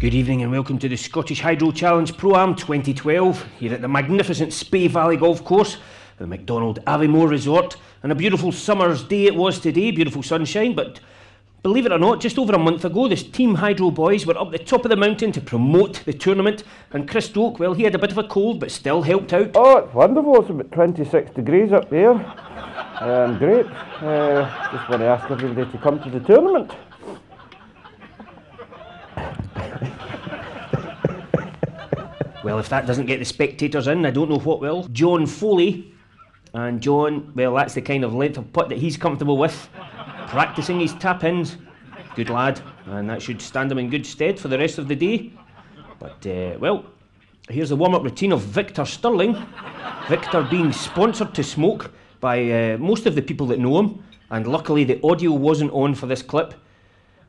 Good evening and welcome to the Scottish Hydro Challenge Pro-Am 2012 here at the magnificent Spey Valley Golf Course, the McDonald Aviemore Resort, and a beautiful summer's day it was today, beautiful sunshine, but believe it or not, just over a month ago, the Team Hydro boys were up the top of the mountain to promote the tournament, and Chris Stoke, well, he had a bit of a cold, but still helped out. Oh, it's wonderful. It's about 26 degrees up there. Great. Just want to ask everybody to come to the tournament. Well, if that doesn't get the spectators in, I don't know what will. John Foley, and John, well, that's the kind of length of putt that he's comfortable with. Practising his tap-ins. Good lad, and that should stand him in good stead for the rest of the day. But, well, here's the warm-up routine of Victor Stirling. Victor being sponsored to smoke by most of the people that know him, and luckily the audio wasn't on for this clip.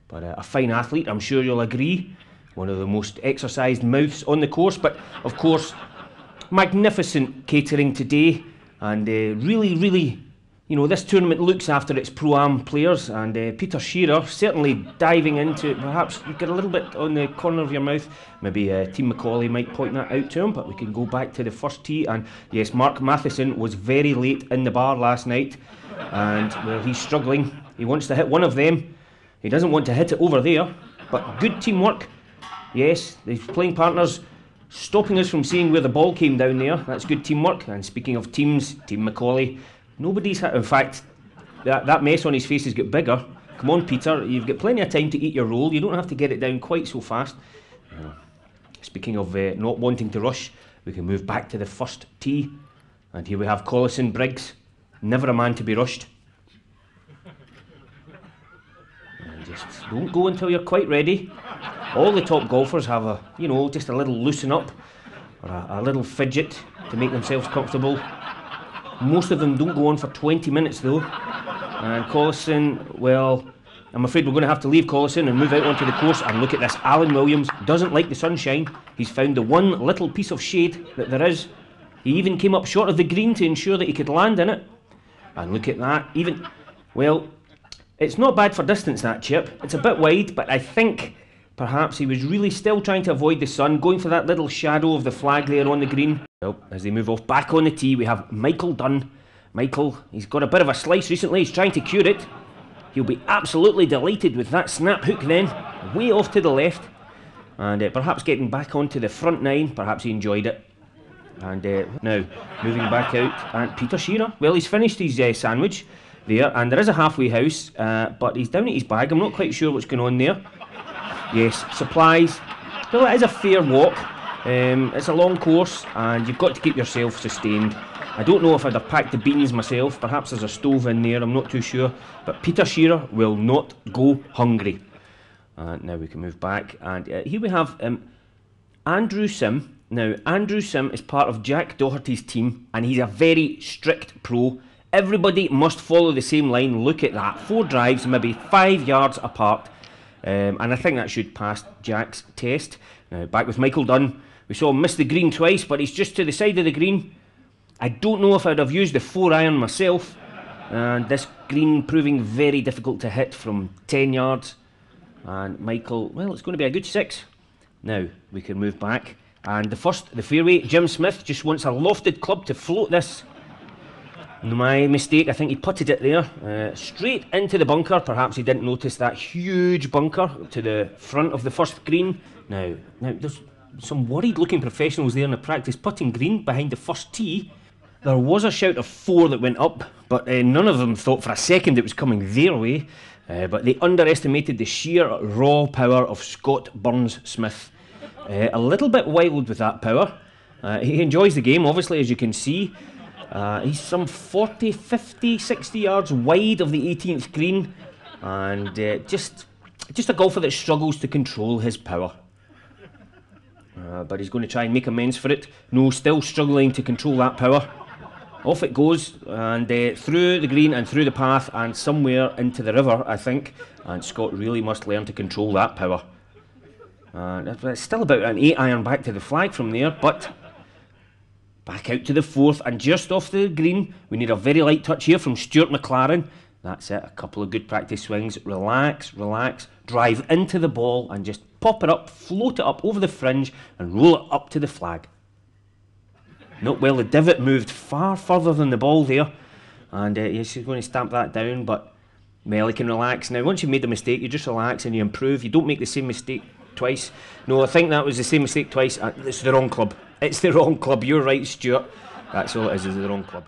But a fine athlete, I'm sure you'll agree. One of the most exercised mouths on the course, but of course, magnificent catering today, and really, you know, this tournament looks after its Pro-Am players, and Peter Shearer certainly diving into it. Perhaps you get a little bit on the corner of your mouth. Maybe Team Macaulay might point that out to him, but we can go back to the first tee, and yes, Mark Matheson was very late in the bar last night, and well, he's struggling. He wants to hit one of them. He doesn't want to hit it over there, but good teamwork. Yes, the playing partners stopping us from seeing where the ball came down there. That's good teamwork. And speaking of teams, Team Macaulay, nobody's hit. In fact, that mess on his face has got bigger. Come on, Peter, you've got plenty of time to eat your roll. You don't have to get it down quite so fast. Speaking of not wanting to rush, we can move back to the first tee. And here we have Collison Briggs, never a man to be rushed. And just don't go until you're quite ready. All the top golfers have a, you know, just a little loosen up or a little fidget to make themselves comfortable. Most of them don't go on for 20 minutes though. And Collison, well, I'm afraid we're going to have to leave Collison and move out onto the course. And look at this, Alan Williams doesn't like the sunshine. He's found the one little piece of shade that there is. He even came up short of the green to ensure that he could land in it. And look at that, even, well, it's not bad for distance, that chip. It's a bit wide, but I think perhaps he was really still trying to avoid the sun, going for that little shadow of the flag there on the green. Well, as they move off back on the tee, we have Michael Dunn. Michael, he's got a bit of a slice recently, he's trying to cure it. He'll be absolutely delighted with that snap hook then, way off to the left. And perhaps getting back onto the front nine, perhaps he enjoyed it. And now, moving back out, and Peter Shearer, well, he's finished his sandwich there, and there is a halfway house, but he's down at his bag. I'm not quite sure what's going on there. Yes, supplies. Well, it is a fair walk. It's a long course, and you've got to keep yourself sustained. I don't know if I'd have packed the beans myself. Perhaps there's a stove in there, I'm not too sure. But Peter Shearer will not go hungry. Now we can move back, and here we have Andrew Sim. Now, Andrew Sim is part of Jack Doherty's team, and he's a very strict pro. Everybody must follow the same line. Look at that. 4 drives, maybe 5 yards apart. And I think that should pass Jack's test. Now, back with Michael Dunn. We saw him miss the green twice, but he's just to the side of the green. I don't know if I'd have used the 4-iron myself. And this green proving very difficult to hit from 10 yards. And Michael, well, it's going to be a good 6. Now, we can move back. And the fairway, Jim Smith just wants a lofted club to float this. My mistake, I think he putted it there, straight into the bunker. Perhaps he didn't notice that huge bunker to the front of the first green. Now there's some worried looking professionals there in the practice putting green behind the first tee. There was a shout of 4 that went up, but none of them thought for a second it was coming their way. But they underestimated the sheer raw power of Scott Burns-Smith. A little bit wild with that power. He enjoys the game, obviously, as you can see. He's some 40, 50, 60 yards wide of the 18th green, and just a golfer that struggles to control his power. But he's going to try and make amends for it. No, still struggling to control that power. Off it goes, and through the green and through the path and somewhere into the river, I think. And Scott really must learn to control that power. It's still about an 8-iron back to the flag from there, but back out to the 4th, and just off the green, we need a very light touch here from Stuart McLaren. That's it, a couple of good practice swings. Relax, drive into the ball and just pop it up, float it up over the fringe, and roll it up to the flag. Note well, the divot moved far further than the ball there, and yes, she's going to stamp that down, but Melly can relax. Now, once you've made the mistake, you just relax and you improve. You don't make the same mistake twice. No, I think that was the same mistake twice. It's the wrong club. It's the wrong club. You're right, Stuart. That's all it is the wrong club.